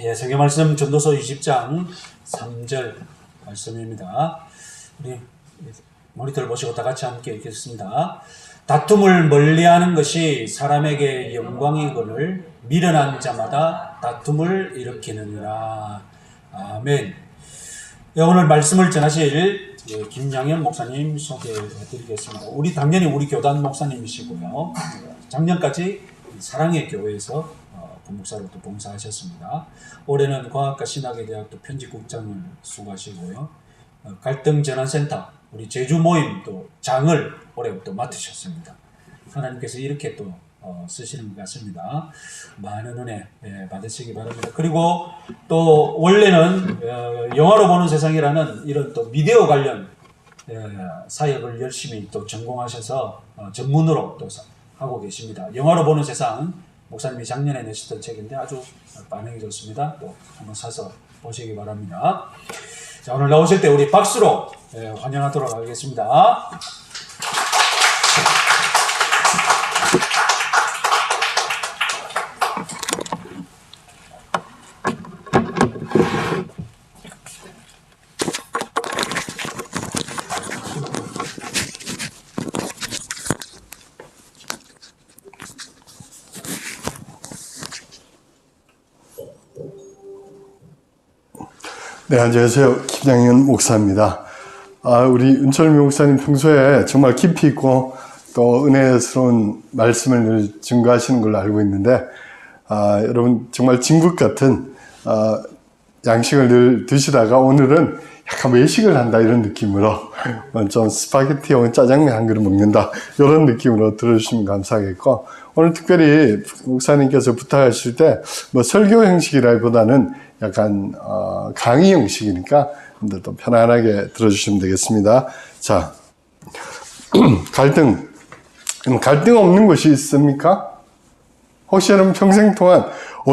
예, 성경 말씀 전도서 20장 3절 말씀입니다. 우리 모니터를 보시고 다 같이 함께 읽겠습니다. 다툼을 멀리하는 것이 사람에게 영광이거늘 미련한 자마다 다툼을 일으키느니라. 아멘. 예, 오늘 말씀을 전하실 김양현 목사님 소개해드리겠습니다. 당연히 우리 교단 목사님이시고요. 작년까지 사랑의 교회에서 부목사로 또 봉사하셨습니다. 올해는 과학과 신학의 대학도 편집국장을 수고하시고요. 갈등전환센터 우리 제주 모임 또 장을 올해부터 맡으셨습니다. 하나님께서 이렇게 또 쓰시는 것 같습니다. 많은 은혜 받으시기 바랍니다. 그리고 또 원래는 영화로 보는 세상이라는 이런 또 미디어 관련 사역을 열심히 또 전공하셔서 전문으로 또 하고 계십니다. 영화로 보는 세상 목사님이 작년에 내셨던 책인데 아주 반응이 좋습니다. 또 한번 사서 보시기 바랍니다. 자, 오늘 나오실 때 우리 박수로 환영하도록 하겠습니다. 네, 안녕하세요. 김양현 목사입니다. 우리 은철미 목사님 평소에 정말 깊이 있고 또 은혜스러운 말씀을 늘 증거하시는 걸로 알고 있는데, 여러분 정말 진국 같은 양식을 늘 드시다가 오늘은 약간 외식을 한다 이런 느낌으로 좀 스파게티 혹은 짜장면 한 그릇 먹는다 이런 느낌으로 들어주시면 감사하겠고, 오늘 특별히 목사님께서 부탁하실 때 뭐 설교 형식이라기보다는 약간 강의 형식이니까 또 편안하게 들어주시면 되겠습니다. 자, 갈등 없는 것이 있습니까? 혹시 여러분 평생 동안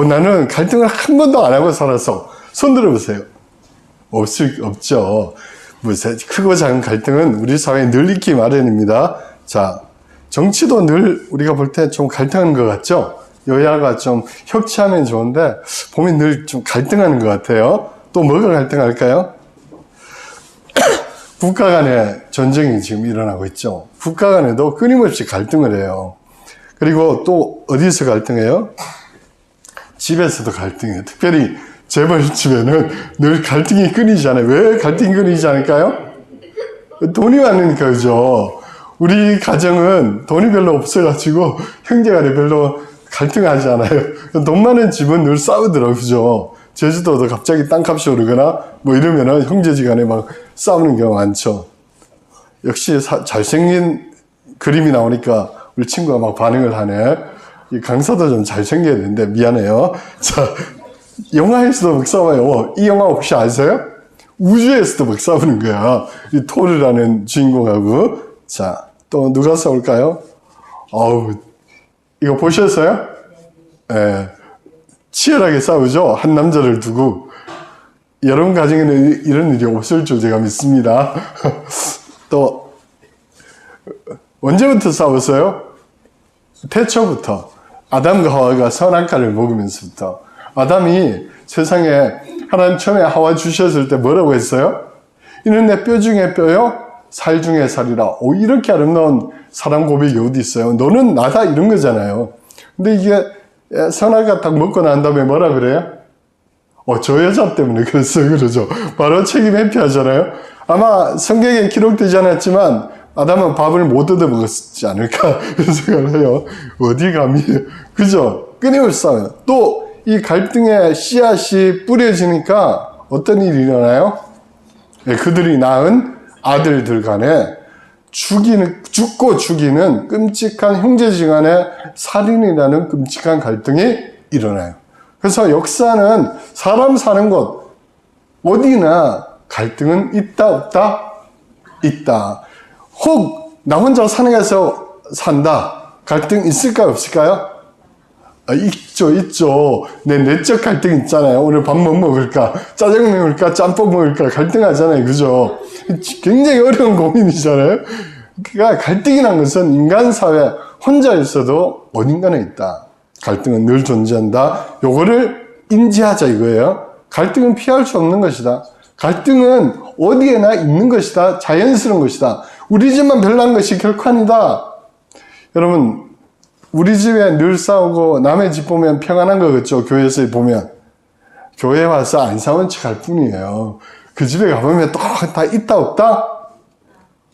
나는 갈등을 한 번도 안 하고 살아서 손 들어보세요. 없죠. 크고 작은 갈등은 우리 사회에 늘 있기 마련입니다. 자, 정치도 늘 우리가 볼 때 좀 갈등하는 것 같죠? 여야가 좀 협치하면 좋은데 보면 늘 좀 갈등하는 것 같아요. 또 뭐가 갈등할까요? 국가 간의 전쟁이 지금 일어나고 있죠. 국가 간에도 끊임없이 갈등을 해요. 그리고 또 어디서 갈등해요? 집에서도 갈등해요. 특별히 재벌집에는 늘 갈등이 끊이지 않아요. 왜 갈등이 끊이지 않을까요? 돈이 많으니까, 그죠? 우리 가정은 돈이 별로 없어가지고 형제간에 별로 갈등하지 않아요. 돈 많은 집은 늘 싸우더라고요, 그죠? 제주도도 갑자기 땅값이 오르거나 뭐 이러면은 형제지간에 막 싸우는 경우가 많죠. 역시 잘생긴 그림이 나오니까 우리 친구가 막 반응을 하네. 이 강사도 좀 잘생겨야 되는데 미안해요. 자, 영화에서도 막 싸워요. 이 영화 혹시 아세요? 우주에서도 막 싸우는 거야. 이 토르라는 주인공하고. 자, 또 누가 싸울까요? 이거 보셨어요? 예. 치열하게 싸우죠? 한 남자를 두고. 여러분 가정에는 이런 일이 없을 줄 제가 믿습니다. 또, 언제부터 싸웠어요? 태초부터. 아담과 하와가 선악과를 먹으면서부터. 아담이 세상에 하나님 처음에 하와 주셨을 때 뭐라고 했어요? 이는 내 뼈 중에 뼈요, 살 중에 살이라. 이렇게 아름다운 사랑 고백이 어디 있어요? 너는 나다 이런 거잖아요. 근데 이게 선악과 딱 먹고 난 다음에 뭐라 그래요? 저 여자 때문에 그랬어요. 그러죠. 바로 책임 회피하잖아요. 아마 성경에 기록되지 않았지만 아담은 밥을 못 얻어 먹었지 않을까 그런 생각을 해요. 어디 감히. 그죠? 끊임없이 싸워요. 또 이 갈등의 씨앗이 뿌려지니까 어떤 일이 일어나요? 그들이 낳은 아들들 간에 죽고 죽이는 끔찍한 형제지간의 살인이라는 끔찍한 갈등이 일어나요. 그래서 역사는 사람 사는 곳 어디나 갈등은 있다 없다? 있다. 혹 나 혼자 사는 곳에서 산다. 갈등 있을까요 없을까요? 있죠. 내적 갈등 있잖아요. 오늘 밥 뭐 먹을까? 짜장면 먹을까? 짬뽕 먹을까? 갈등하잖아요. 그죠? 굉장히 어려운 고민이잖아요. 그러니까 갈등이라는 것은 인간 사회 혼자 있어도 어딘가에 있다. 갈등은 늘 존재한다. 요거를 인지하자 이거예요. 갈등은 피할 수 없는 것이다. 갈등은 어디에나 있는 것이다. 자연스러운 것이다. 우리 집만 별난 것이 결코 아니다. 여러분, 우리 집에 늘 싸우고 남의 집 보면 평안한 거 같죠? 교회에서 보면. 교회 와서 안 싸운 척 할 뿐이에요. 그 집에 가보면 또 다 있다 없다?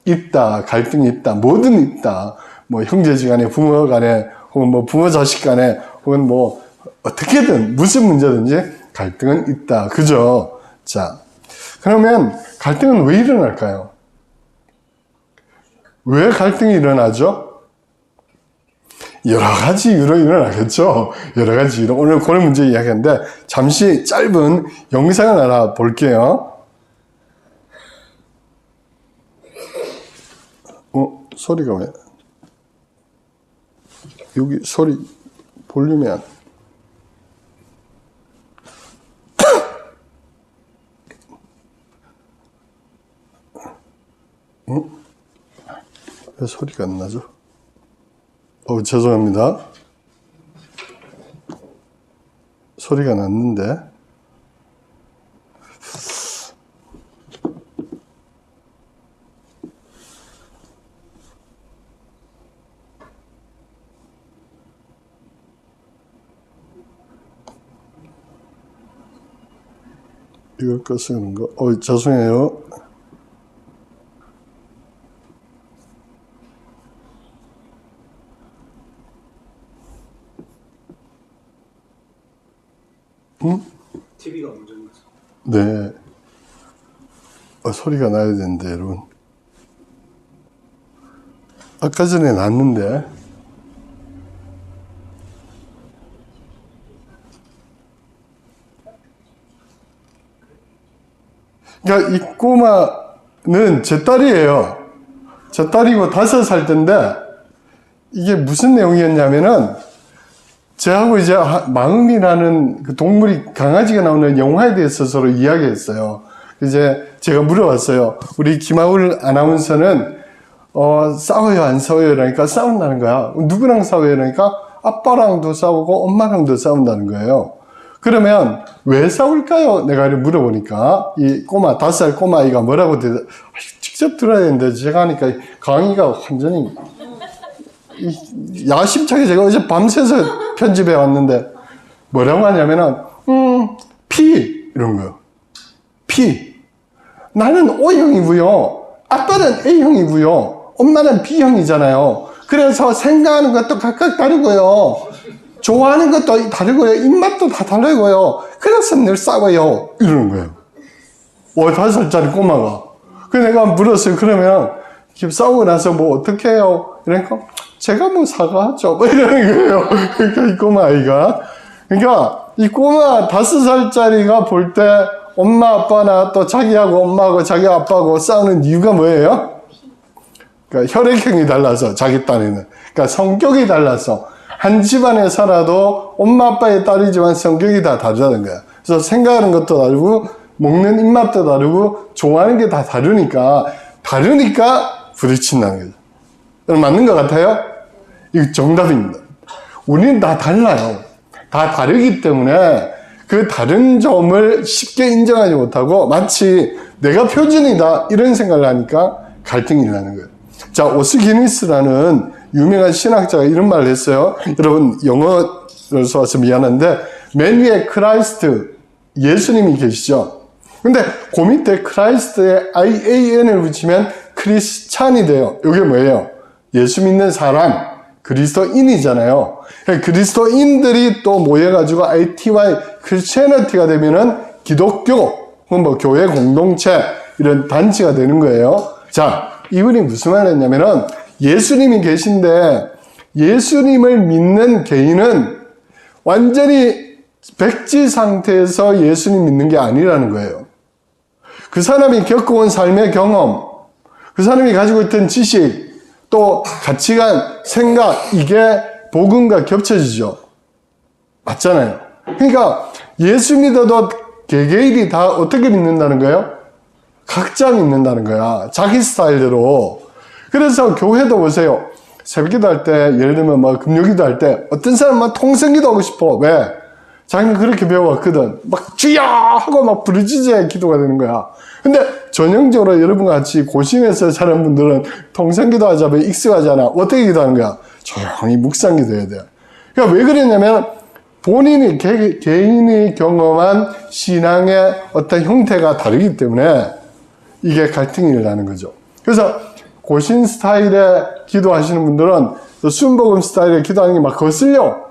있다. 갈등이 있다. 뭐든 있다. 뭐 형제지간에, 부모간에, 혹은 뭐 부모 자식 간에, 혹은 뭐 어떻게든 무슨 문제든지 갈등은 있다. 그죠? 자, 그러면 갈등은 왜 일어날까요? 왜 갈등이 일어나죠? 여러 가지 이유로 일어나겠죠. 여러 가지 이유로. 오늘 그런 문제 이야기하는데 잠시 짧은 영상을 하나 볼게요. 소리가 왜? 여기 소리 볼륨이 안. 왜 소리가 안 나죠? 죄송합니다. 소리가 났는데. 이걸 꺼서 하는 거. 죄송해요. TV가 문제인 거죠. 네. 소리가 나야 되는데, 여러분. 아까 전에 났는데. 그러니까 이 꼬마는 제 딸이에요. 제 딸이고 5살 때인데, 이게 무슨 내용이었냐면은, 저하고 이제 마음이라는 그 동물이, 강아지가 나오는 영화에 대해서 서로 이야기했어요. 이제 제가 물어봤어요. 우리 김하울 아나운서는, 싸워요, 안 싸워요? 그러니까 싸운다는 거야. 누구랑 싸워요? 그러니까 아빠랑도 싸우고 엄마랑도 싸운다는 거예요. 그러면 왜 싸울까요? 내가 이렇게 물어보니까 이 꼬마, 5살 꼬마아이가 뭐라고 직접 들어야 되는데 제가 하니까 강의가 완전히 야심차게 제가 어제 밤새서 편집해 왔는데 뭐라고 하냐면은 P 이런 거요. P. 나는 O형이고요. 아빠는 A형이고요. 엄마는 B형이잖아요. 그래서 생각하는 것도 각각 다르고요. 좋아하는 것도 다르고요. 입맛도 다 다르고요. 그래서 늘 싸워요. 이러는 거예요. 5살짜리 꼬마가. 그래서 내가 물었어요. 그러면 싸우고 나서 뭐 어떻게 해요? 이러니까 제가 뭐 사과하죠. 뭐 이러는 거예요. 그러니까 이 꼬마 아이가. 그러니까 이 꼬마 5살짜리가 볼 때 엄마 아빠나 또 자기하고 엄마하고 자기 아빠하고 싸우는 이유가 뭐예요? 그러니까 혈액형이 달라서 자기 딴에는. 그러니까 성격이 달라서. 한 집안에 살아도 엄마 아빠의 딸이지만 성격이 다 다르다는 거야. 그래서 생각하는 것도 다르고 먹는 입맛도 다르고 좋아하는 게 다 다르니까 부딪힌다는 거죠. 여러분 맞는 것 같아요? 이거 정답입니다. 우리는 다 달라요. 다 다르기 때문에 그 다른 점을 쉽게 인정하지 못하고 마치 내가 표준이다 이런 생각을 하니까 갈등이 일어나는 거예요. 자, 오스기니스라는 유명한 신학자가 이런 말을 했어요. 여러분 영어를 써서 미안한데 맨 위에 크라이스트 예수님이 계시죠. 근데 그 밑에 크라이스트에 IAN을 붙이면 크리스찬이 돼요. 이게 뭐예요? 예수 믿는 사람, 그리스도인이잖아요. 그리스도인들이 또 모여가지고 ITY 크리스티애니티가 되면은 기독교 혹은 뭐 교회 공동체 이런 단체가 되는 거예요. 자, 이분이 무슨 말을 했냐면은 예수님이 계신데 예수님을 믿는 개인은 완전히 백지 상태에서 예수님 믿는 게 아니라는 거예요. 그 사람이 겪어온 삶의 경험, 그 사람이 가지고 있던 지식, 또 가치관, 생각, 이게 복음과 겹쳐지죠. 맞잖아요. 그러니까 예수 믿어도 개개인이 다 어떻게 믿는다는 거예요? 각자 믿는다는 거야. 자기 스타일대로. 그래서 교회도 보세요. 새벽기도 할 때, 예를 들면 뭐 금요기도 할 때 어떤 사람은 통성기도 하고 싶어. 왜? 자기는 그렇게 배워왔거든. 막 주여! 하고 막 부르짖어야 기도가 되는 거야. 근데 전형적으로 여러분 같이 고신에서 사는 분들은 통성기도 하자면 익숙하잖아. 어떻게 기도하는 거야? 조용히 묵상 기도해야 돼. 그러니까 왜 그랬냐면 본인이 개인이 경험한 신앙의 어떤 형태가 다르기 때문에 이게 갈등이 일어나는 거죠. 그래서 고신 스타일의 기도하시는 분들은 또 순복음 스타일의 기도하는 게 막 거슬려.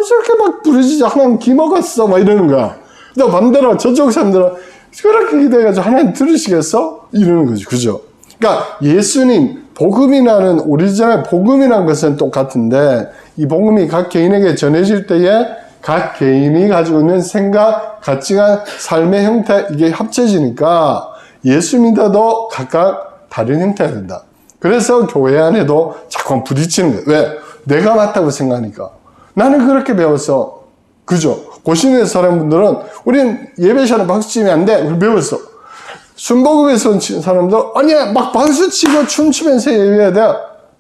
저렇게 막 부르짖어. 하나님 기먹었어. 막 이러는 거야. 또 반대로 저쪽 사람들은 그렇게 기도해가지고 하나님 들으시겠어? 이러는 거죠. 그죠? 그러니까 예수님, 복음이라는 오리지널 복음이라는 것은 똑같은데 이 복음이 각 개인에게 전해질 때에 각 개인이 가지고 있는 생각, 가치관, 삶의 형태 이게 합쳐지니까 예수 믿어도 각각 다른 형태가 된다. 그래서 교회 안에도 자꾸 부딪히는 거예요. 왜? 내가 맞다고 생각하니까. 나는 그렇게 배웠어. 그죠? 고신의 사람분들은 우리는 예배 시간에 박수 치면 안 돼. 그걸 배웠어. 순복음에서 온 사람들 아니야 막 박수 치고 춤추면서 예배해야 돼.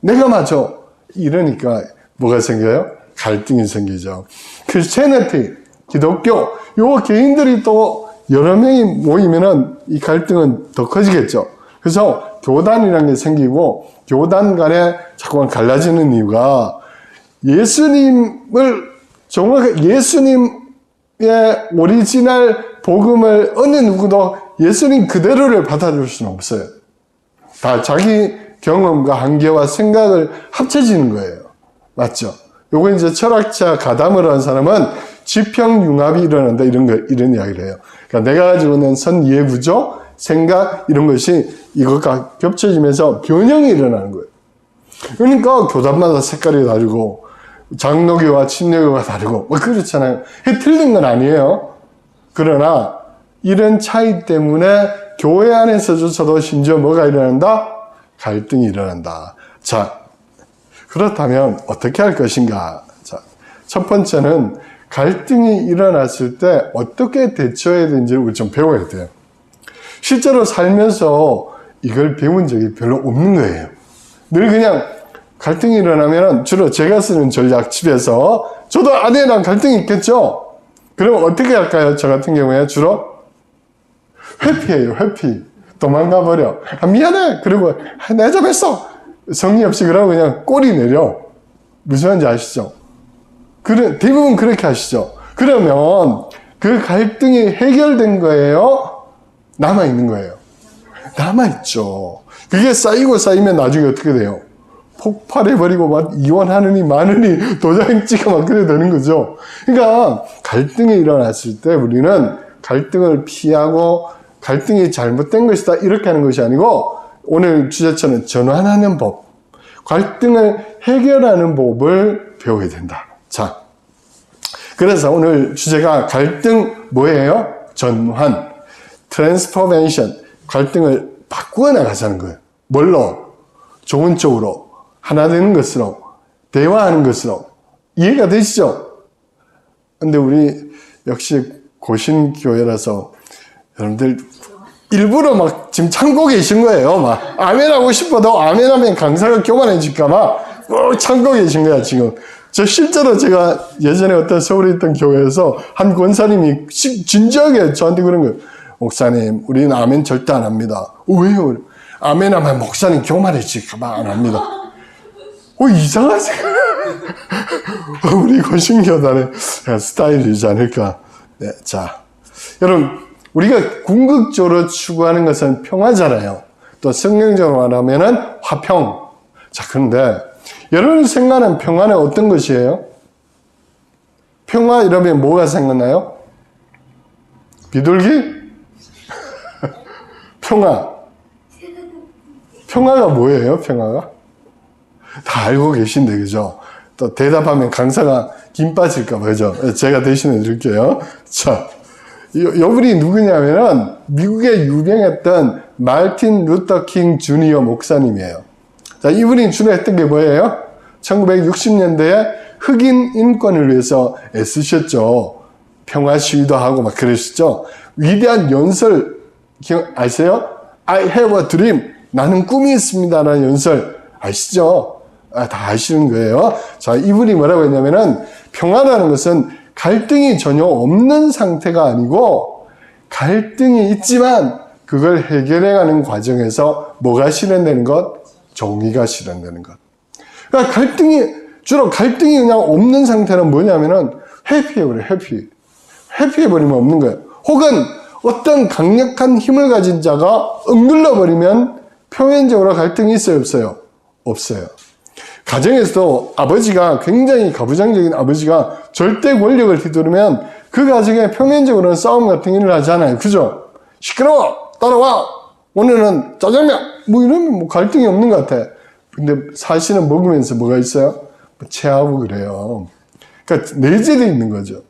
내가 맞아. 이러니까 뭐가 생겨요? 갈등이 생기죠. 크리스천리티, 기독교 요 개인들이 또 여러 명이 모이면은 이 갈등은 더 커지겠죠. 그래서 교단이라는 게 생기고 교단 간에 자꾸만 갈라지는 이유가 예수님을 정확하게 예수님의 오리지널 복음을 어느 누구도 예수님 그대로를 받아줄 수는 없어요. 다 자기 경험과 한계와 생각을 합쳐지는 거예요. 맞죠? 요거 이제 철학자 가담을 한 사람은 지평융합이 일어난다 이런 이야기를 해요. 그러니까 내가 가지고 있는 선이해 구조, 생각 이런 것이 이것과 겹쳐지면서 변형이 일어나는 거예요. 그러니까 교단마다 색깔이 다르고 장로교와 침례교가 다르고 뭐 그렇잖아요. 틀린 건 아니에요. 그러나 이런 차이 때문에 교회 안에서조차도 심지어 뭐가 일어난다? 갈등이 일어난다. 자, 그렇다면 어떻게 할 것인가? 자, 첫 번째는 갈등이 일어났을 때 어떻게 대처해야 되는지를 우리 좀 배워야 돼요. 실제로 살면서 이걸 배운 적이 별로 없는 거예요. 늘 그냥 갈등이 일어나면 주로 제가 쓰는 전략 집에서 저도 아내랑 갈등이 있겠죠? 그럼 어떻게 할까요? 저 같은 경우에 주로 회피해요. 회피. 도망가 버려. 미안해. 그리고 내 잡았어. 성의 없이 그러고 그냥 꼬리 내려. 무슨 말인지 아시죠? 대부분 그렇게 하시죠. 그러면 그 갈등이 해결된 거예요? 남아있는 거예요? 남아있죠. 그게 쌓이면 나중에 어떻게 돼요? 폭발해버리고 막 이혼하느니 마느니 도장 찍어 막 그래 되는 거죠. 그러니까 갈등이 일어났을 때 우리는 갈등을 피하고 갈등이 잘못된 것이다 이렇게 하는 것이 아니고 오늘 주제처럼 전환하는 법, 갈등을 해결하는 법을 배워야 된다. 자, 그래서 오늘 주제가 갈등 뭐예요? 전환, 트랜스포메이션, 갈등을 바꾸어 나가자는 거예요. 뭘로? 좋은 쪽으로, 하나 되는 것으로, 대화하는 것으로. 이해가 되시죠? 근데 우리 역시 고신교회라서 여러분들 일부러 막 지금 참고 계신 거예요. 막 아멘하고 싶어도 아멘하면 강사가 교만해질까봐 꼭 참고 계신 거야 지금. 저 실제로 제가 예전에 어떤 서울에 있던 교회에서 한 권사님이 진지하게 저한테 그런 거예요. 목사님, 우리는 아멘 절대 안 합니다. 왜요? 아멘하면 목사님 교만해질까봐 안 합니다. 이상한 생각. 우리 고신교단의 스타일이지 않을까. 네, 자, 여러분, 우리가 궁극적으로 추구하는 것은 평화잖아요. 또 성경적으로 말하면은 화평. 자, 그런데 여러분 생각하는 평화는 어떤 것이에요? 평화 이러면 뭐가 생각나요? 비둘기? 평화. 평화가 뭐예요? 평화가? 다 알고 계신데, 그죠? 또 대답하면 강사가 김 빠질까봐, 그죠? 제가 대신해 드릴게요. 자, 이분이 누구냐면은 미국에 유명했던 마틴 루터 킹 주니어 목사님이에요. 자, 이분이 주로 했던 게 뭐예요? 1960년대에 흑인 인권을 위해서 애쓰셨죠. 평화 시위도 하고 막 그러시죠. 위대한 연설 아세요? I have a dream. 나는 꿈이 있습니다. 라는 연설 아시죠? 다 아시는 거예요. 자, 이분이 뭐라고 했냐면은 평화라는 것은 갈등이 전혀 없는 상태가 아니고 갈등이 있지만 그걸 해결해가는 과정에서 뭐가 실현되는 것? 정의가 실현되는 것. 그러니까 주로 갈등이 그냥 없는 상태는 뭐냐면은 회피해버려요, 회피. 회피해버리면 없는 거예요. 혹은 어떤 강력한 힘을 가진 자가 억눌러버리면 표면적으로 갈등이 있어요, 없어요? 없어요. 가정에서도 아버지가 굉장히 가부장적인 아버지가 절대 권력을 휘두르면 그 가정에 표면적으로는 싸움 같은 일을 하잖아요. 그죠? 시끄러워! 따라와! 오늘은 짜장면! 뭐 이러면 뭐 갈등이 없는 것 같아. 근데 사실은 먹으면서 뭐가 있어요? 체하고 그래요. 그러니까 내재되어 있는 거죠.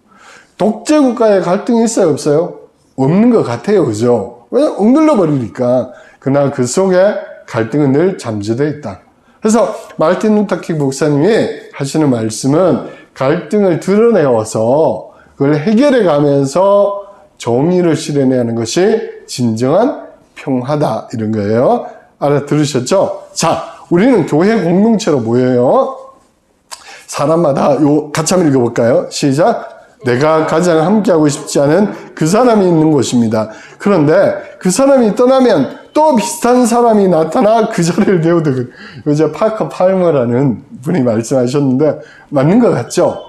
독재 국가에 갈등이 있어요, 없어요? 없는 것 같아요, 그죠? 왜? 억눌러 버리니까. 그러나 그 속에 갈등은 늘 잠재되어 있다. 그래서 마르틴 루터킹 목사님이 하시는 말씀은 갈등을 드러내어서 그걸 해결해 가면서 정의를 실현하는 것이 진정한 평화다, 이런 거예요. 알아들으셨죠? 자, 우리는 교회 공동체로 모여요. 사람마다 같이 한번 읽어볼까요? 시작. 내가 가장 함께하고 싶지 않은 그 사람이 있는 곳입니다. 그런데 그 사람이 떠나면 또 비슷한 사람이 나타나 그 자리를 메우더군. 요새 파커 팔머라는 분이 말씀하셨는데 맞는 것 같죠?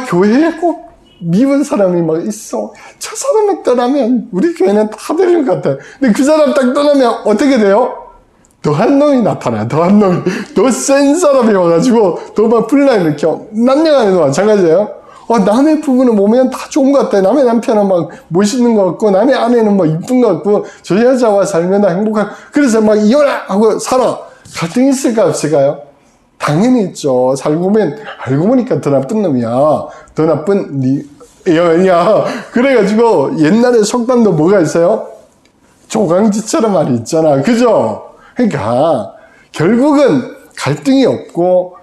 교회에 꼭 미운 사람이 막 있어. 저 사람이 떠나면 우리 교회는 다 되는 것 같아. 근데 그 사람 딱 떠나면 어떻게 돼요? 더한 놈이 나타나. 더한 놈이. 더 센 사람이 와가지고 더 막 불나 일으켜. 남녀간에도 마찬가지예요. 남의 부부는 보면 다 좋은 것 같아. 남의 남편은 막 멋있는 것 같고, 남의 아내는 막 이쁜 것 같고, 저 여자와 살면 다 행복한, 그래서 막 이혼하! 하고 살아. 갈등이 있을까, 없을까요? 당연히 있죠. 알고 보니까 더 나쁜 놈이야. 더 나쁜 여인이야. 그래가지고, 옛날에 속담도 뭐가 있어요? 조강지처럼 말이 있잖아. 그죠? 그러니까, 결국은 갈등이 없고,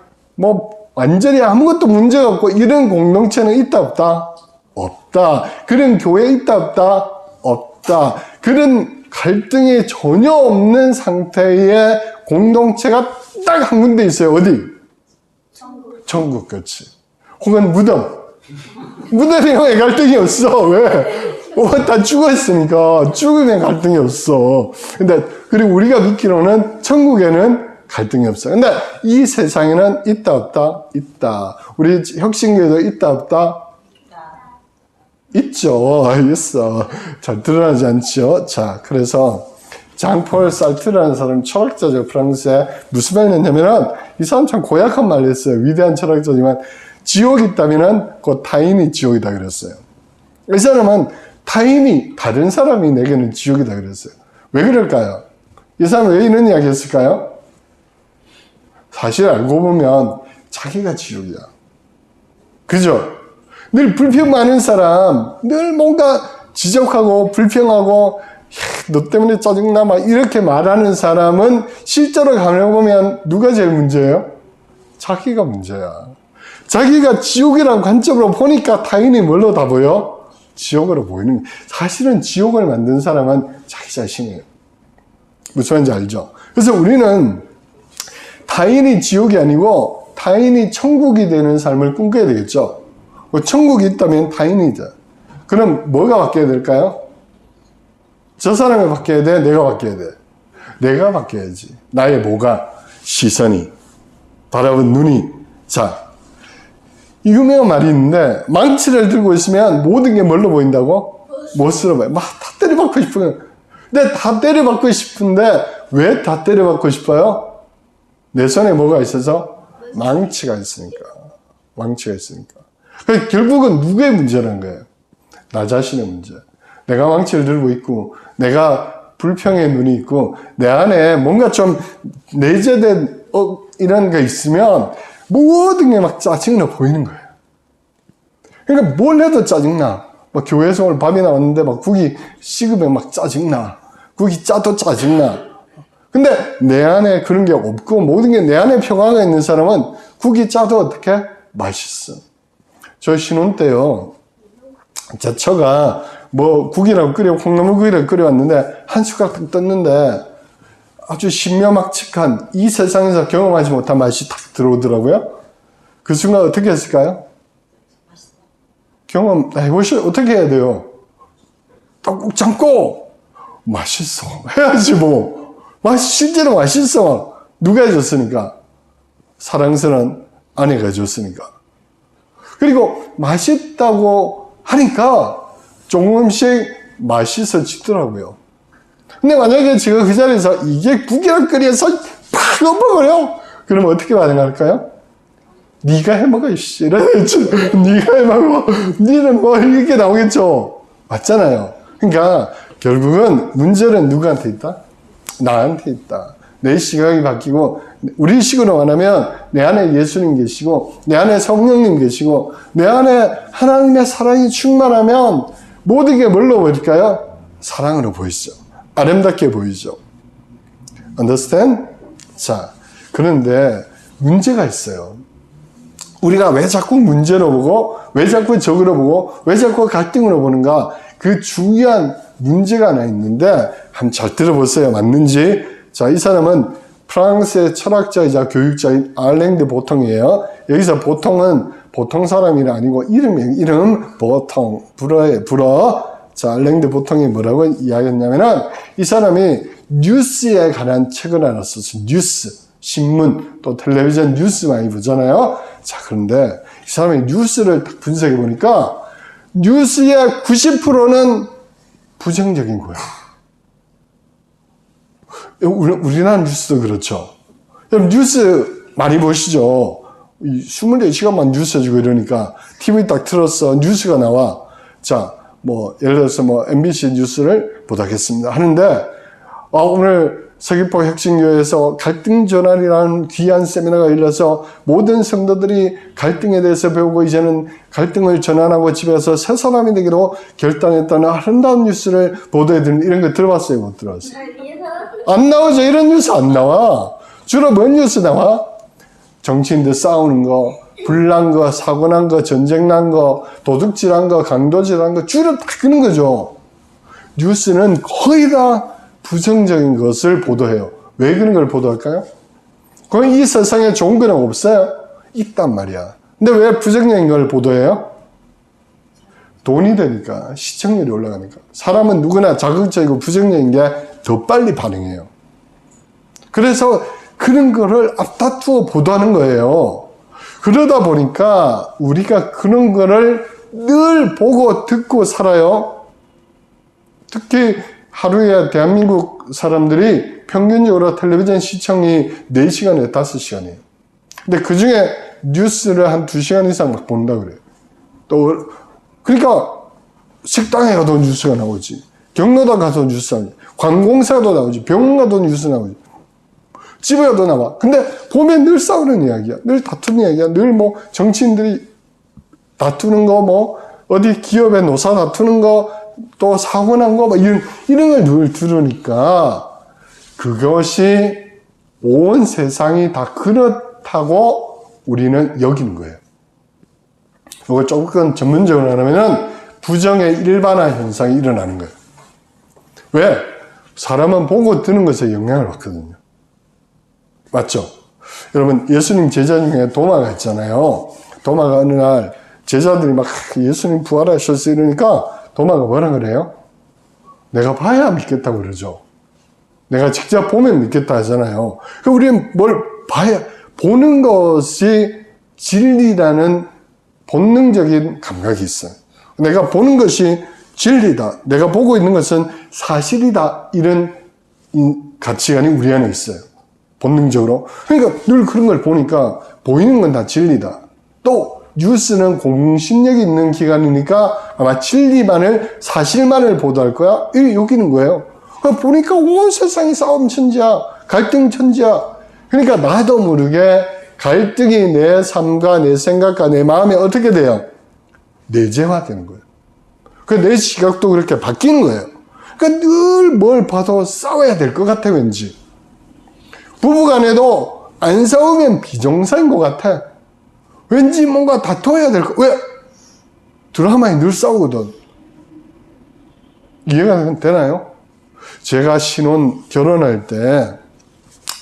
완전히 아무것도 문제가 없고 이런 공동체는 있다 없다? 없다. 그런 교회 있다 없다? 없다. 그런 갈등이 전혀 없는 상태의 공동체가 딱 한 군데 있어요. 어디? 천국. 그렇지. 혹은 무덤. 무덤에 왜 갈등이 없어? 왜? 다 죽었으니까 죽으면 갈등이 없어. 근데 그리고 우리가 믿기로는 천국에는 갈등이 없어요. 근데 이 세상에는 있다 없다? 있다. 우리 혁신교회도 있다 없다? 있죠. 있어. 잘 드러나지 않죠. 자, 그래서 장폴 살트라는 사람 철학자죠. 프랑스에 무슨 말을 했냐면은 이 사람 참 고약한 말을 했어요. 위대한 철학자지만 지옥이 있다면은 그 타인이 지옥이다 그랬어요. 이 사람은 타인이 다른 사람이 내게는 지옥이다 그랬어요. 왜 그럴까요? 이 사람은 왜 이런 이야기 했을까요? 사실 알고 보면 자기가 지옥이야. 그죠? 늘 불평 많은 사람, 늘 뭔가 지적하고 불평하고 너 때문에 짜증나 막 이렇게 말하는 사람은 실제로 가려보면 누가 제일 문제예요? 자기가 문제야. 자기가 지옥이라는 관점으로 보니까 타인이 뭘로 다 보여? 지옥으로 보이는 거예요. 사실은 지옥을 만든 사람은 자기 자신이에요. 무슨 말인지 알죠? 그래서 우리는 타인이 지옥이 아니고 타인이 천국이 되는 삶을 꿈꿔야 되겠죠. 천국이 있다면 타인이죠. 그럼 뭐가 바뀌어야 될까요? 저 사람이 바뀌어야 돼? 내가 바뀌어야 돼? 내가 바뀌어야지. 나의 뭐가? 시선이. 바라본 눈이. 자, 이 유명한 말이 있는데 망치를 들고 있으면 모든 게 뭘로 보인다고? 못으로 보여. 막 다 때려박고 싶은 근데 다 때려박고 싶은데 왜 다 때려박고 싶어요? 내 손에 뭐가 있어서? 망치가 있으니까. 망치가 있으니까. 그러니까 결국은 누구의 문제라는 거예요? 나 자신의 문제. 내가 망치를 들고 있고, 내가 불평의 눈이 있고, 내 안에 뭔가 좀 내재된, 이런 게 있으면 모든 게 막 짜증나 보이는 거예요. 그러니까 뭘 해도 짜증나. 막 교회에서 오늘 밥이 나왔는데 막 국이 식으면 막 짜증나. 국이 짜도 짜증나. 근데 내 안에 그런 게 없고 모든 게 내 안에 평화가 있는 사람은 국이 짜도 어떻게? 맛있어. 저 신혼 때요. 제 처가 국이라고 콩나물국이라고 끓여왔는데 한 숟가락 딱 떴는데 아주 신묘막측한 이 세상에서 경험하지 못한 맛이 탁 들어오더라고요. 그 순간 어떻게 했을까요? 경험 해보시면 어떻게 해야 돼요? 꼭 참고 맛있어 해야지 뭐. 실제로 맛있어. 누가 해줬으니까? 사랑스러운 아내가 해줬으니까. 그리고 맛있다고 하니까 조금씩 맛있어지더라고요. 근데 만약에 제가 그 자리에서 이게 부기럭거려서 팍 엎어버려? 그러면 어떻게 반응할까요? 네가 해먹어 이씨 이러겠지. 네가 해먹어. 니는 뭐 이렇게 나오겠죠. 맞잖아요. 그러니까 결국은 문제는 누구한테 있다? 나한테 있다. 내 시각이 바뀌고 우리 식으로 말하면 내 안에 예수님 계시고 내 안에 성령님 계시고 내 안에 하나님의 사랑이 충만하면 모든 게 뭘로 보일까요? 사랑으로 보이죠. 아름답게 보이죠. Understand? 자, 그런데 문제가 있어요. 우리가 왜 자꾸 문제로 보고 왜 자꾸 적으로 보고 왜 자꾸 갈등으로 보는가? 그 중요한 문제가 하나 있는데 한번 잘 들어보세요. 맞는지. 자, 이 사람은 프랑스의 철학자이자 교육자인 알랭 드 보통이에요. 여기서 보통은 보통 사람이 아니고 이름 보통 불어. 자, 알랭 드 보통이 뭐라고 이야기했냐면은 이 사람이 뉴스에 관한 책을 하나 썼어요. 뉴스, 신문, 또 텔레비전 뉴스 많이 보잖아요. 자, 그런데 이 사람이 뉴스를 딱 분석해 보니까 뉴스의 90%는 부정적인 거예요. 우리나라 뉴스도 그렇죠. 여러분 뉴스 많이 보시죠. 24시간만 뉴스 해주고 이러니까 TV 딱 틀었어. 뉴스가 나와. 자, 뭐 예를 들어서 뭐 MBC 뉴스를 보도하겠습니다 하는데 오늘 서귀포 혁신교회에서 갈등 전환이라는 귀한 세미나가 열려서 모든 성도들이 갈등에 대해서 배우고 이제는 갈등을 전환하고 집에서 새 사람이 되기로 결단했다는 아름다운 뉴스를 보도해드리는 이런 거 들어봤어요? 못 들어봤어요? 안 나오죠. 이런 뉴스 안 나와. 주로 뭔 뉴스 나와? 정치인들 싸우는 거, 불난 거, 사고 난 거, 전쟁 난 거, 도둑질한 거, 강도질한 거 주로 다 그런 거죠. 뉴스는 거의 다 부정적인 것을 보도해요. 왜 그런 걸 보도할까요? 그럼 이 세상에 좋은 건 없어요? 있단 말이야. 근데 왜 부정적인 걸 보도해요? 돈이 되니까, 시청률이 올라가니까. 사람은 누구나 자극적이고 부정적인 게 더 빨리 반응해요. 그래서 그런 거를 앞다투어 보도하는 거예요. 그러다 보니까 우리가 그런 거를 늘 보고 듣고 살아요. 특히 하루에 대한민국 사람들이 평균적으로 텔레비전 시청이 4시간에서 5시간이에요. 근데 그 중에 뉴스를 한 2시간 이상 막 본다 그래요. 또, 그러니까 식당에 가도 뉴스가 나오지. 경로당 가서 뉴스가 나오지. 관공서도 나오지. 병원 가도 뉴스 나오지. 집에 가도 나와. 근데 보면 늘 싸우는 이야기야. 늘 다투는 이야기야. 늘 뭐 정치인들이 다투는 거, 뭐 어디 기업의 노사 다투는 거, 또 사고 난 거, 막 이런 걸 늘 들으니까 그것이 온 세상이 다 그렇다고 우리는 여기는 거예요. 이걸 조금 전문적으로 하면은 부정의 일반화 현상이 일어나는 거예요. 왜? 사람은 보고 듣는 것에 영향을 받거든요. 맞죠? 여러분, 예수님 제자 중에 도마가 있잖아요. 도마가 어느 날 제자들이 막 예수님 부활하셨어 이러니까 도마가 뭐라 그래요? 내가 봐야 믿겠다고 그러죠. 내가 직접 보면 믿겠다 하잖아요. 그럼 우리는 뭘 봐야, 보는 것이 진리라는 본능적인 감각이 있어요. 내가 보는 것이 진리다. 내가 보고 있는 것은 사실이다. 이런 가치관이 우리 안에 있어요. 본능적으로. 그러니까 늘 그런 걸 보니까 보이는 건 다 진리다. 또 뉴스는 공신력이 있는 기관이니까 아마 진리만을, 사실만을 보도할 거야. 이렇게 여기는 거예요. 보니까 온 세상이 싸움 천지야. 갈등 천지야. 그러니까 나도 모르게 갈등이 내 삶과 내 생각과 내 마음에 어떻게 돼요? 내재화되는 거예요. 내 시각도 그렇게 바뀌는 거예요. 그러니까 늘 뭘 봐도 싸워야 될 것 같아, 왠지. 부부간에도 안 싸우면 비정상인 것 같아. 왠지 뭔가 다퉈야 될 것, 왜? 드라마에 늘 싸우거든. 이해가 되나요? 제가 결혼할 때,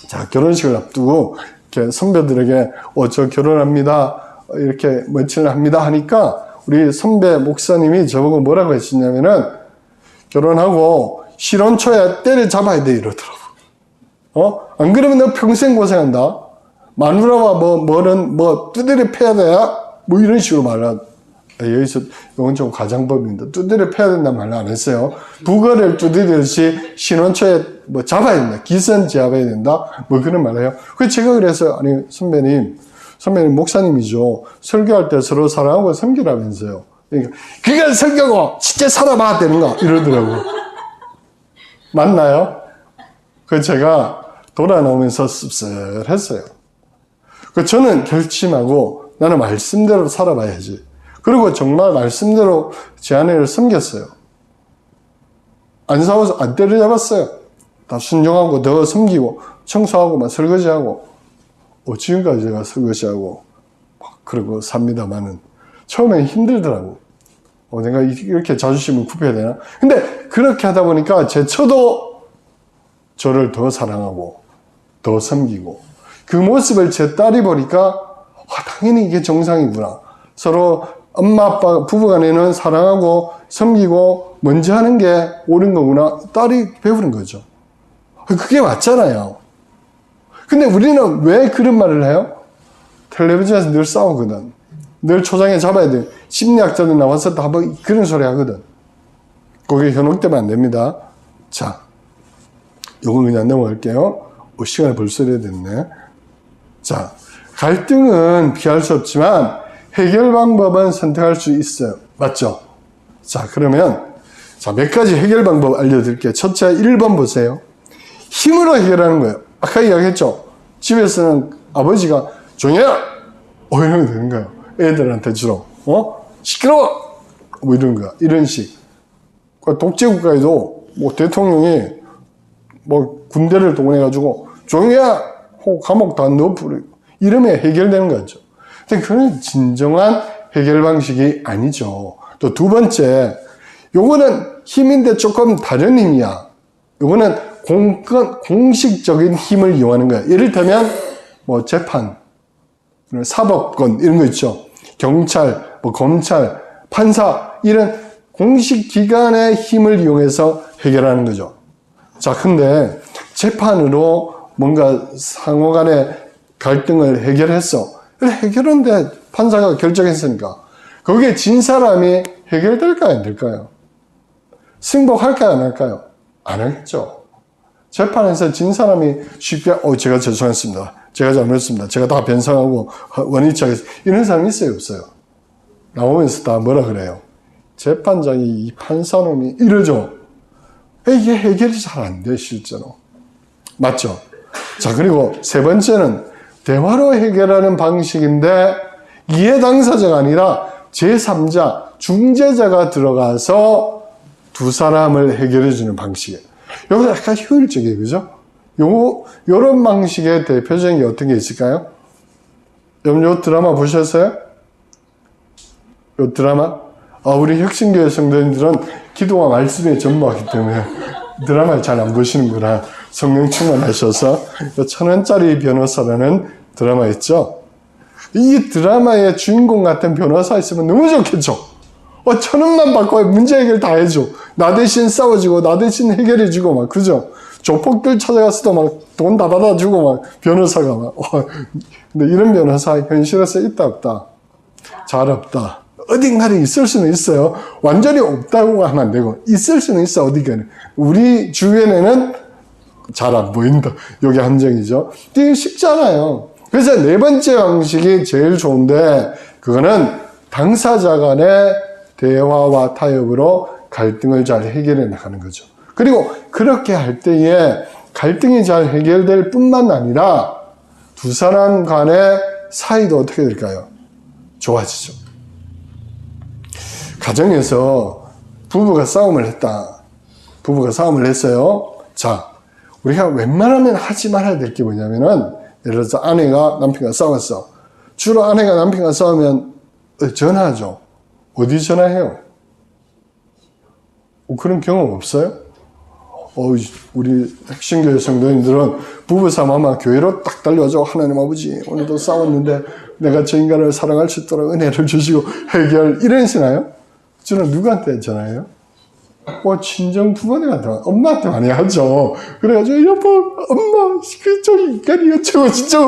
자, 결혼식을 앞두고, 이렇게 선배들에게, 저 결혼합니다. 이렇게 며칠 합니다 하니까, 우리 선배 목사님이 저보고 뭐라고 했었냐면은 결혼하고 신혼 초에 때려잡아야 돼 이러더라고. 안 그러면 너 평생 고생한다. 마누라와 뭐는 두드려 패야 돼야 뭐 이런 식으로 말하. 여기서 이건 좀 가장법입니다. 두드려 패야 된다는 말을 안 했어요. 부거를 두드리듯이 신혼 초에 뭐 잡아야 된다. 기선 제압해야 된다. 뭐 그런 말을 해요. 그래서 제가 그래서 아니 선배님 목사님이죠. 설교할 때 서로 사랑하고 섬기라면서요. 그러니까 그걸 설교고 진짜 살아봐야 되는 거 이러더라고요. 맞나요? 그 제가 돌아나오면서 씁쓸했어요. 그 저는 결심하고 나는 말씀대로 살아봐야지. 그리고 정말 말씀대로 제 아내를 섬겼어요. 안 싸워서 안 때려잡았어요. 다 순종하고 더 섬기고 청소하고 막 설거지하고 지금까지 제가 설거지하고 그러고 삽니다만은 처음엔 힘들더라고. 내가 이렇게 자존심을 굽혀야 되나? 근데 그렇게 하다 보니까 제 처도 저를 더 사랑하고 더 섬기고 그 모습을 제 딸이 보니까 당연히 이게 정상이구나. 서로 엄마 아빠 부부간에는 사랑하고 섬기고 먼저 하는 게 옳은 거구나. 딸이 배우는 거죠. 그게 맞잖아요. 근데 우리는 왜 그런 말을 해요? 텔레비전에서 늘 싸우거든. 늘 초장에 잡아야 돼. 심리학자들 나와서 다 그런 소리 하거든. 거기에 현혹되면 안 됩니다. 자, 요건 그냥 넘어갈게요. 시간이 벌써 이래 됐네. 자, 갈등은 피할 수 없지만 해결 방법은 선택할 수 있어요. 맞죠? 자, 그러면 몇 가지 해결 방법 알려드릴게요. 첫째, 1번 보세요. 힘으로 해결하는 거예요. 아까 이야기했죠? 집에서는 아버지가 조용해라! 이러면 되는 거예요. 애들한테 주로. 시끄러워! 뭐 이런 거야. 이런 식. 독재국가에도 대통령이 군대를 동원해가지고 조용해라! 하고 감옥 다 넣어버리고 이러면 해결되는 거죠. 근데 그건 진정한 해결 방식이 아니죠. 또 두 번째, 요거는 힘인데 조금 다른 힘이야. 요거는 공식적인 힘을 이용하는 거야. 예를들면, 재판, 사법권, 이런 거 있죠. 경찰, 검찰, 판사, 이런 공식 기관의 힘을 이용해서 해결하는 거죠. 자, 근데 재판으로 뭔가 상호 간의 갈등을 해결했어. 해결하는데 판사가 결정했으니까. 거기에 진 사람이 해결될까요? 안 될까요? 승복할까요? 안 할까요? 안 하겠죠. 재판에서 진 사람이 쉽게, 제가 죄송했습니다. 제가 잘못했습니다. 제가 다 변상하고 원위치하겠습니다. 이런 사람이 있어요? 없어요? 나오면서 다 뭐라 그래요? 재판장이 이 판사놈이 이러죠. 이게 해결이 잘 안 돼, 실제로. 맞죠? 자, 그리고 세 번째는 대화로 해결하는 방식인데 이해 당사자가 아니라 제3자, 중재자가 들어가서 두 사람을 해결해주는 방식이에요. 여기서 약간 효율적이에요. 그죠? 요런 방식의 대표적인 게 어떤 게 있을까요? 여러분, 요 드라마 보셨어요? 요 드라마? 우리 혁신교회 성도님들은 기도와 말씀에 전무하기 때문에 드라마를 잘 안 보시는구나. 성령 충만하셔서 1,000원짜리 변호사라는 드라마 있죠? 이 드라마의 주인공 같은 변호사 있으면 너무 좋겠죠? 1,000원만 받고 문제 해결 다 해줘. 나 대신 싸워주고, 나 대신 해결해주고, 그죠? 조폭들 찾아가서도 돈 다 받아주고, 변호사가 근데 이런 변호사 현실에서 있다, 없다? 잘 없다. 어딘가에 있을 수는 있어요. 완전히 없다고 하면 안 되고, 있을 수는 있어, 어디가는. 우리 주변에는 잘 안 보인다. 이게 함정이죠. 이게 쉽잖아요. 그래서 네 번째 방식이 제일 좋은데, 그거는 당사자 간의 대화와 타협으로 갈등을 잘 해결해 나가는 거죠. 그리고 그렇게 할 때에 갈등이 잘 해결될 뿐만 아니라 두 사람 간의 사이도 어떻게 될까요? 좋아지죠. 가정에서 부부가 싸움을 했다. 부부가 싸움을 했어요. 자, 우리가 웬만하면 하지 말아야 될 게 뭐냐면은, 예를 들어서 아내가 남편과 싸웠어. 주로 아내가 남편과 싸우면 전화하죠. 어디 전화해요? 그런 경험 없어요? 우리 핵심교회 성도님들은 부부싸움 하면 교회로 딱 달려와서 하나님 아버지 오늘도 싸웠는데 내가 저 인간을 사랑할 수 있도록 은혜를 주시고 해결 이러시나요? 저는 누구한테 전화해요? 친정 부모님한테, 엄마한테 많이 하죠. 그래가지고 여보, 엄마, 저 인간이 어쩌고 진짜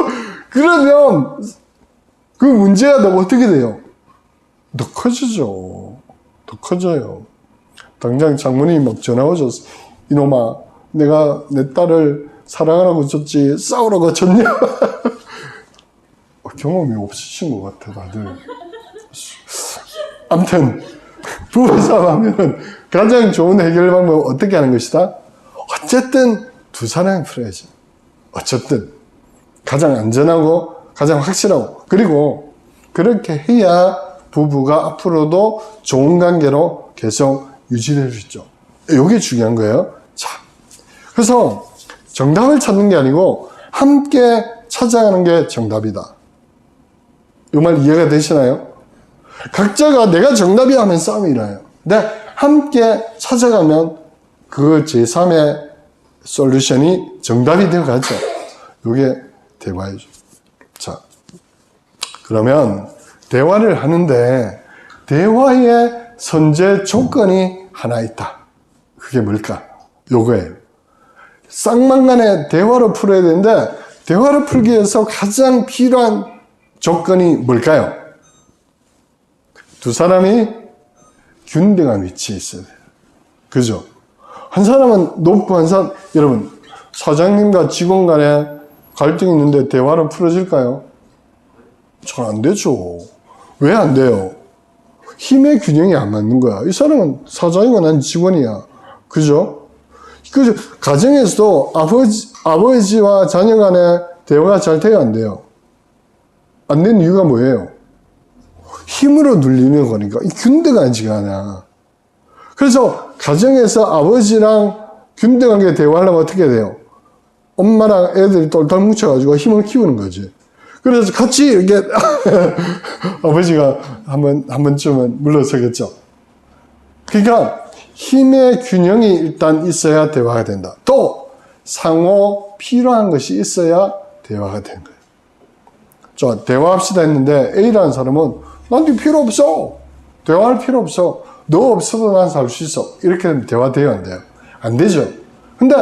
그러면 그 문제가 너 어떻게 돼요? 더 커지죠. 더 커져요. 당장 장모님이 막 전화 오셨어. 이놈아, 내가 내 딸을 사랑하라고 줬지 싸우라고 줬냐? 경험이 없으신 것 같아 다들. 아무튼 부부싸움 하면은 가장 좋은 해결 방법은 어떻게 하는 것이다? 어쨌든 두 사람이 풀어야지. 어쨌든 가장 안전하고 가장 확실하고 그리고 그렇게 해야 부부가 앞으로도 좋은 관계로 계속 유지될 수 있죠. 이게 중요한 거예요. 자, 그래서 정답을 찾는 게 아니고 함께 찾아가는 게 정답이다. 이 말 이해가 되시나요? 각자가 내가 정답이야 하면 싸움이 일어나요. 근데 함께 찾아가면 그 제3의 솔루션이 정답이 되어 가죠. 이게 대화이죠. 자, 그러면 대화를 하는데 대화의 선제 조건이 하나 있다. 그게 뭘까? 요거예요. 쌍방간에 대화로 풀어야 되는데 대화를 풀기 위해서 가장 필요한 조건이 뭘까요? 두 사람이 균등한 위치에 있어야 돼요. 그죠? 한 사람은 높고 한 사람, 여러분, 사장님과 직원 간에 갈등이 있는데 대화로 풀어질까요? 잘 안 되죠. 왜 안 돼요? 힘의 균형이 안 맞는 거야. 이 사람은 사장이고 난 직원이야. 그죠? 그죠? 가정에서도 아버지와 자녀 간에 대화가 잘 돼야 안 돼요. 안 되는 이유가 뭐예요? 힘으로 눌리는 거니까. 이 균등하지가 않아. 그래서 가정에서 아버지랑 균등하게 대화하려면 어떻게 돼요? 엄마랑 애들이 똘똘 뭉쳐가지고 힘을 키우는 거지. 그래서 같이 이렇게 아버지가 한 번쯤은 물러서겠죠. 그러니까 힘의 균형이 일단 있어야 대화가 된다. 또 상호 필요한 것이 있어야 대화가 되는 거예요. 자, 대화합시다 했는데 A라는 사람은 나한테 필요 없어. 대화할 필요 없어. 너 없어도 난 살 수 있어. 이렇게 되면 대화돼요, 안 돼요? 안 되죠. 근데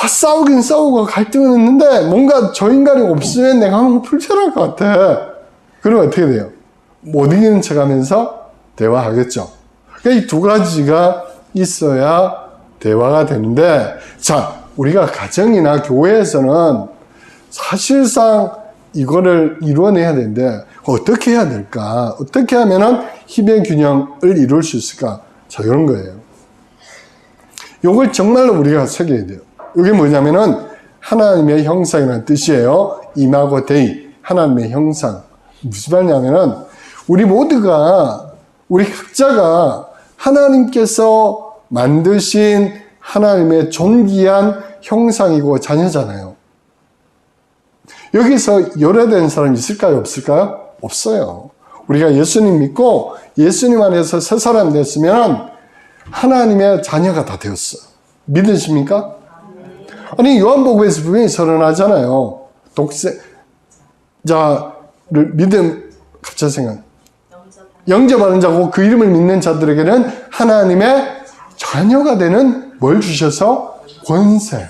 싸우긴 싸우고 갈등은 있는데 뭔가 저 인간이 없으면 내가 하면 불편할 것 같아. 그러면 어떻게 돼요? 못 이기는 척 하면서 대화하겠죠. 그러니까 이 두 가지가 있어야 대화가 되는데, 자, 우리가 가정이나 교회에서는 사실상 이거를 이루어내야 되는데 어떻게 해야 될까? 어떻게 하면 힘의 균형을 이룰 수 있을까? 자, 이런 거예요. 이걸 정말로 우리가 새겨야 돼요. 이게 뭐냐면은 하나님의 형상이라는 뜻이에요. 이마고 데이, 하나님의 형상. 무슨 말이냐면은 우리 모두가, 우리 각자가 하나님께서 만드신 하나님의 존귀한 형상이고 자녀잖아요. 여기서 열애된 사람이 있을까요? 없을까요? 없어요. 우리가 예수님 믿고 예수님 안에서 새 사람 됐으면 하나님의 자녀가 다 되었어. 믿으십니까? 아니, 요한복음에서 분명히 선언하잖아요. 독생자를 갑자기 생각. 영접하는 자고 그 이름을 믿는 자들에게는 하나님의 자녀가 되는 뭘 주셔서? 권세.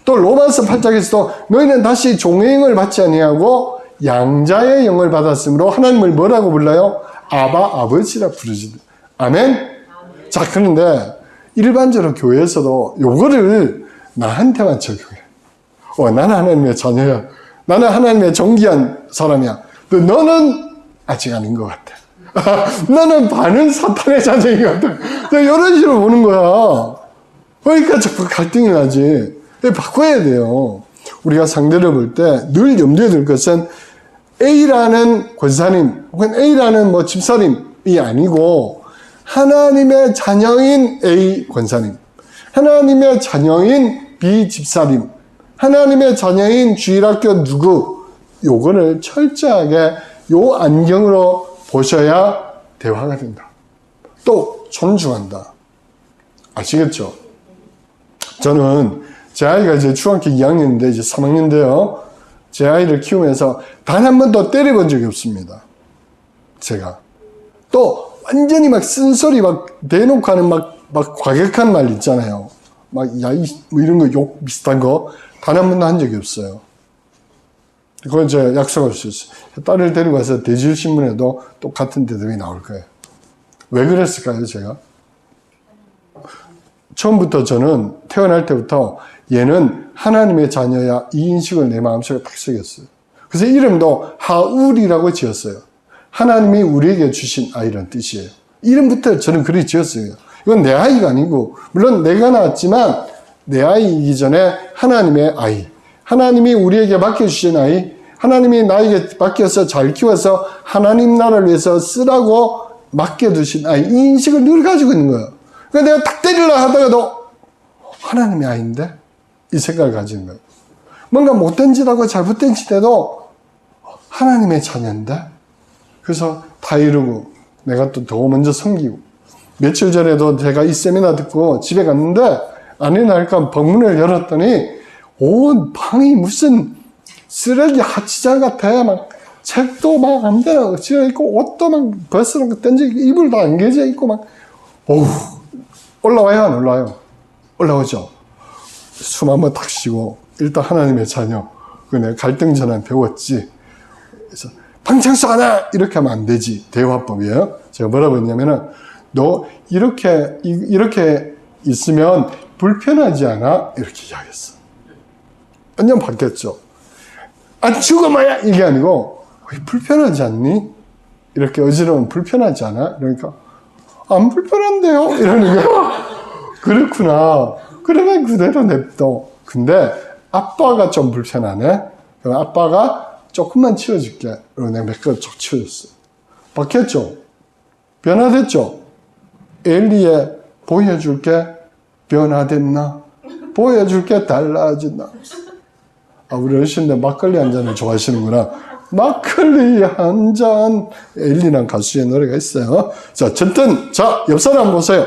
또 로마서 8장에서도 너희는 다시 종의 영을 받지 아니하고 양자의 영을 받았으므로 하나님을 뭐라고 불러요? 아버지라 부르시다. 아멘? 자, 그런데 일반적으로 교회에서도 요거를 나한테만 적용해. 나는 하나님의 자녀야. 나는 하나님의 존귀한 사람이야. 너는 아직 아닌 것 같아. 너는 반은 사탄의 자녀인 것 같아. 이런 식으로 보는 거야. 그러니까 자꾸 갈등이 나지. 바꿔야 돼요. 우리가 상대를 볼 때 늘 염두에 둘 것은 A라는 권사님 혹은 A라는 집사님이 아니고 하나님의 자녀인 A 권사님, 하나님의 자녀인 B 집사님, 하나님의 자녀인 주일학교 누구, 요거를 철저하게 요 안경으로 보셔야 대화가 된다. 또 존중한다. 아시겠죠? 저는 제 아이가 이제 중학교 2학년인데 이제 3학년인데요. 제 아이를 키우면서 단 한 번도 때려본 적이 없습니다. 제가. 또 완전히 막 쓴소리 막 대놓고 하는 막 과격한 말 있잖아요. 막 야이 뭐 이런 거 욕 비슷한 거 단 한 번도 한 적이 없어요. 그건 제가 약속할 수 있어요. 딸을 데리고 와서 대질신문에도 똑같은 대답이 나올 거예요. 왜 그랬을까요, 제가? 처음부터 저는 태어날 때부터 얘는 하나님의 자녀야 이 인식을 내 마음속에 딱 새겼어요. 그래서 이름도 하울이라고 지었어요. 하나님이 우리에게 주신 아이라는 뜻이에요. 이름부터 저는 그렇게 지었어요. 이건 내 아이가 아니고 물론 내가 낳았지만 내 아이이기 전에 하나님의 아이, 하나님이 우리에게 맡겨주신 아이, 하나님이 나에게 맡겨서 잘 키워서 하나님 나라를 위해서 쓰라고 맡겨두신 아이, 이 인식을 늘 가지고 있는 거예요. 그러니까 내가 딱 때리려 하다가도 하나님의 아이인데? 이 생각을 가지는 거예요. 뭔가 못된 짓 하고 잘못된 짓 해도 하나님의 자녀인데? 그래서 다 이루고 내가 또 더 먼저 섬기고 며칠 전에도 제가 이 세미나 듣고 집에 갔는데 아니 날까 방문을 열었더니 온 방이 무슨 쓰레기 하치장 같아. 막 책도 막 아무데나 엎치려 있고 옷도 막 벗어놓은 거 던져 있고 이불도 안 개져 있고 막 어우 올라와요 안 올라와요? 올라오죠. 숨 한번 탁 쉬고 일단 하나님의 자녀 그 내가 갈등 전환 배웠지. 그래서 방창수 하나 이렇게 하면 안 되지. 대화법이에요. 제가 뭐라고 했냐면은 너 이렇게 있으면 불편하지 않아? 이렇게 이야기했어. 완전 바뀌었죠. 아 죽어 마야 이게 아니고 불편하지 않니? 이렇게 어지러우면 불편하지 않아? 그러니까 안 불편한데요? 이러는 거야. 그렇구나. 그러면 그대로 냅둬. 근데 아빠가 좀 불편하네. 그럼 아빠가 조금만 치워줄게. 그리고 내가 몇 개 쭉 치워줬어요. 바뀌었죠? 변화됐죠? 엘리의 보여줄게 변화됐나? 보여줄게 달라진다. 아, 우리 어르신들 막걸리 한 잔을 좋아하시는구나. 막걸리 한 잔. 엘리란 가수의 노래가 있어요. 자, 어쨌든, 자, 옆 사람 보세요.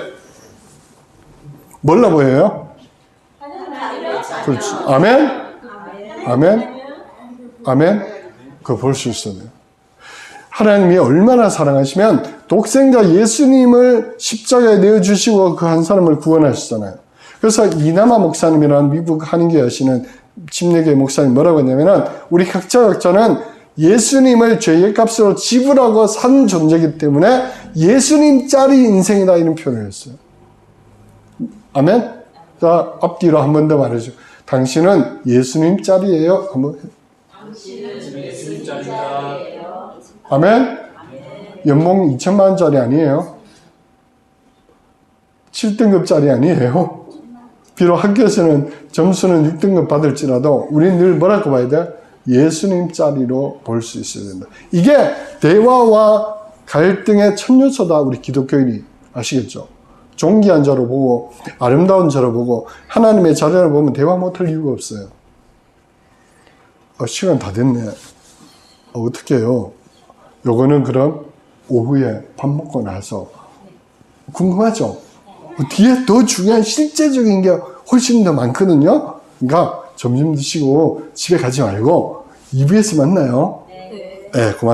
뭘로 보여요? 그렇지. 아멘? 아멘? 아멘? 그거 볼 수 있어요. 하나님이 얼마나 사랑하시면 독생자 예수님을 십자가에 내어주시고 그 한 사람을 구원하셨잖아요. 그래서 이나마 목사님이라는 미국 한인교회 하시는 침례교회 목사님 뭐라고 했냐면은 우리 각자는 예수님을 죄의 값으로 지불하고 산 존재이기 때문에 예수님짜리 인생이다 이런 표현을 했어요. 아멘? 자, 앞뒤로 한 번 더 말해줘. 당신은 예수님짜리예요. 한번. 당신은 예수님짜리다. 아멘? 연봉 2천만 원짜리 아니에요. 7등급짜리 아니에요. 비록 학교에서는 점수는 6등급 받을지라도 우리는 늘 뭐라고 봐야 돼? 예수님짜리로 볼 수 있어야 된다. 이게 대화와 갈등의 첫 요소다. 우리 기독교인이 아시겠죠? 존귀한 자로 보고 아름다운 자로 보고 하나님의 자녀를 보면 대화 못할 이유가 없어요. 시간 다 됐네. 어떻게 해요? 요거는 그럼 오후에 밥 먹고 나서 궁금하죠? 뒤에 더 중요한 실제적인 게 훨씬 더 많거든요. 그러니까 점심 드시고 집에 가지 말고 EBS 만나요. 네, 고맙습니다.